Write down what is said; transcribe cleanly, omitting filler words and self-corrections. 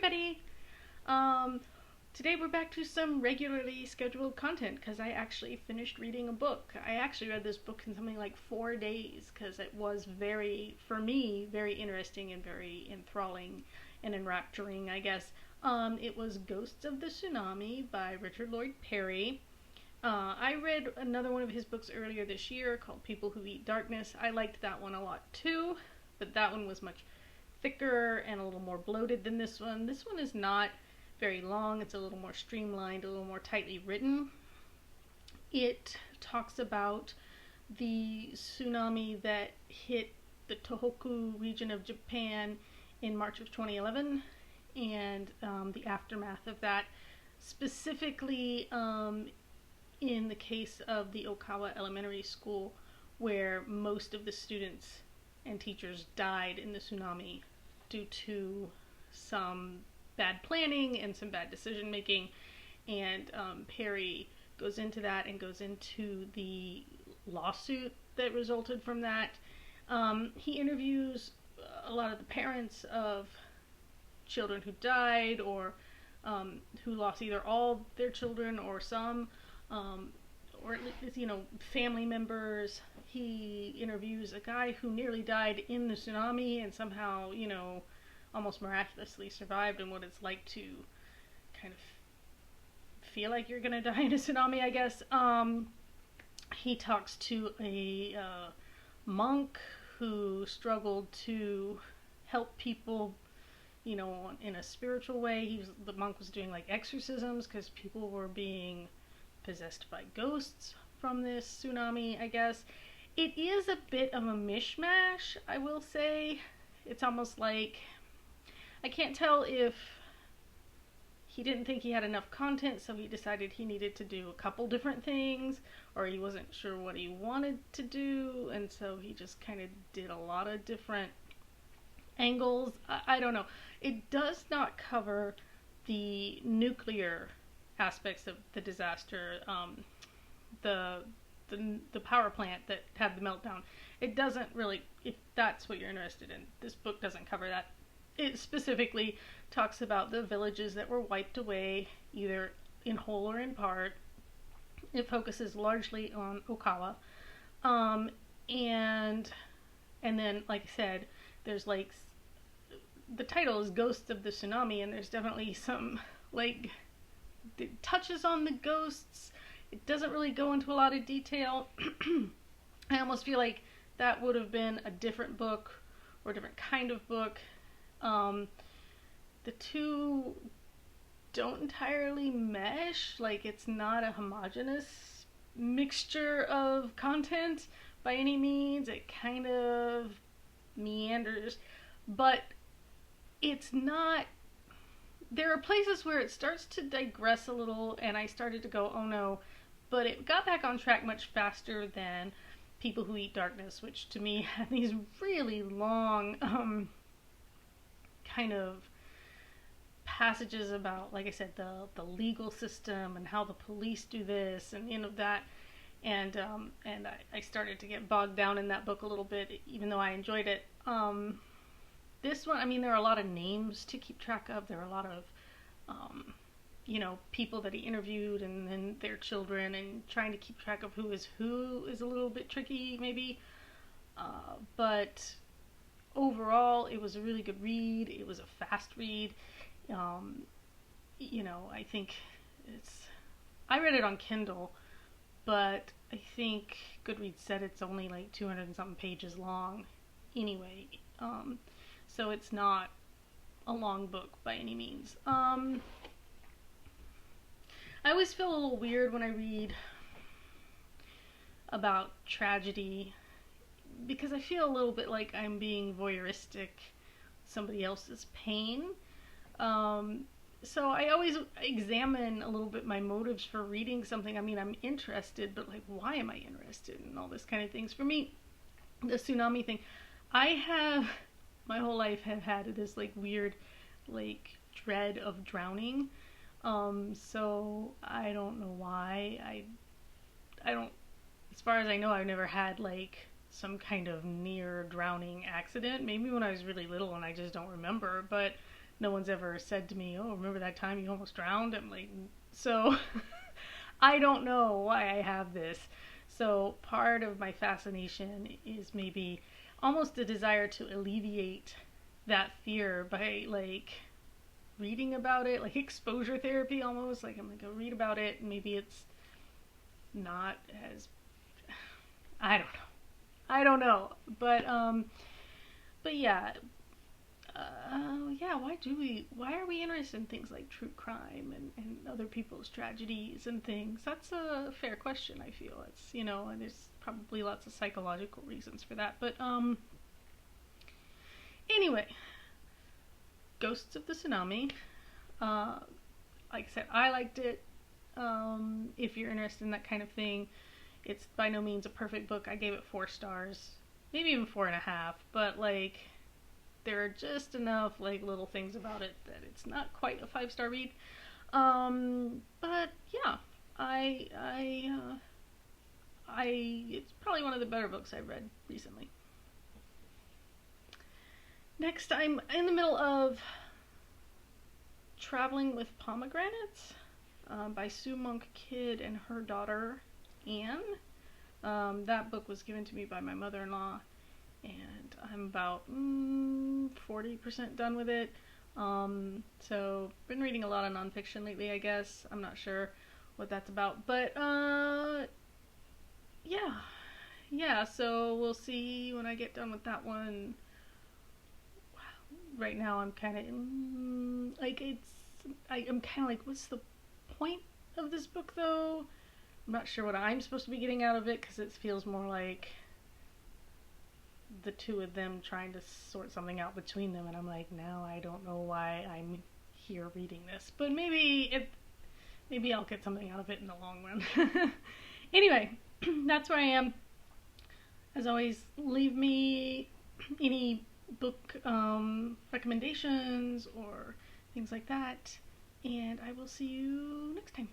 everybody! Um, Today we're back to some regularly scheduled content because I actually finished reading a book. I actually read this book in something like 4 days because it was for me, very interesting and very enthralling and enrapturing, I guess. It was Ghosts of the Tsunami by Richard Lloyd Parry. I read another one of his books earlier this year called People Who Eat Darkness. I liked that one a lot too, but that one was much thicker and a little more bloated than this one. This one is not very long. It's a little more streamlined, a little more tightly written. It talks about the tsunami that hit the Tohoku region of Japan in March of 2011 and the aftermath of that, specifically in the case of the Okawa Elementary School, where most of the students and teachers died in the tsunami due to some bad planning and some bad decision making. And Parry goes into that and goes into the lawsuit that resulted from that. He interviews a lot of the parents of children who died or who lost either all their children or some, or at least, family members. He interviews a guy who nearly died in the tsunami and somehow, almost miraculously survived, and what it's like to kind of feel like you're gonna die in a tsunami, I guess. He talks to a monk who struggled to help people, in a spiritual way. The monk was doing like exorcisms because people were being possessed by ghosts from this tsunami, I guess. It is a bit of a mishmash, I will say. It's almost like, I can't tell if he didn't think he had enough content, so he decided he needed to do a couple different things, or he wasn't sure what he wanted to do, and so he just kind of did a lot of different angles. I don't know. It does not cover the nuclear aspects of the disaster, the power plant that had the meltdown. It doesn't really, if that's what you're interested in, this book doesn't cover that. It specifically talks about the villages that were wiped away, either in whole or in part. It focuses largely on Okawa. And then, like I said, there's like, the title is Ghosts of the Tsunami, and there's definitely some, it touches on the ghosts. It doesn't really go into a lot of detail. I almost feel like that would have been a different book or a different kind of book. The two don't entirely mesh. It's not a homogeneous mixture of content by any means. It kind of meanders, but it's not. There are places where it starts to digress a little, and I started to go, oh no, but it got back on track much faster than People Who Eat Darkness, which to me had these really long kind of passages about, like I said, the legal system and how the police do this and that, and I started to get bogged down in that book a little bit, even though I enjoyed it. This one, there are a lot of names to keep track of. There are a lot of people that he interviewed and then their children, and trying to keep track of who is a little bit tricky maybe, but overall, it was a really good read. It was a fast read. I think I read it on Kindle, but I think Goodreads said it's only like 200 and something pages long anyway. So it's not a long book by any means. I always feel a little weird when I read about tragedy, because I feel a little bit like I'm being voyeuristic somebody else's pain. So I always examine a little bit my motives for reading something. I'm interested, but why am I interested in all this kind of things? For me, the tsunami thing, I have my whole life have had this weird dread of drowning. So I don't know why. I don't, as far as I know, I've never had some kind of near drowning accident. Maybe when I was really little and I just don't remember, but no one's ever said to me, "Oh, remember that time you almost drowned?" I'm like, so I don't know why I have this. So part of my fascination is maybe almost a desire to alleviate that fear by like reading about it, like exposure therapy almost. Like I'm gonna go read about it, and maybe it's not as, I don't know. I don't know. But yeah, yeah, why are we interested in things like true crime and other people's tragedies and things? That's a fair question, I feel. It's, and there's probably lots of psychological reasons for that. But, anyway, Ghosts of the Tsunami. Uh, like I said, I liked it. If you're interested in that kind of thing, it's by no means a perfect book. I gave it 4 stars, maybe even 4.5, but like, there are just enough like little things about it that it's not quite a 5-star read. But yeah, it's probably one of the better books I've read recently. Next, I'm in the middle of Traveling with Pomegranates by Sue Monk Kidd and her daughter Anne. That book was given to me by my mother-in-law, and I'm about 40% done with it. So been reading a lot of nonfiction lately, I guess. I'm not sure what that's about, but yeah. So we'll see when I get done with that one. Right now, I'm kind of like I'm kind of like, what's the point of this book though? I'm not sure what I'm supposed to be getting out of it, because it feels more like the two of them trying to sort something out between them, and I'm like, now I don't know why I'm here reading this, but maybe I'll get something out of it in the long run. Anyway, that's where I am. As always, leave me any book recommendations or things like that, and I will see you next time.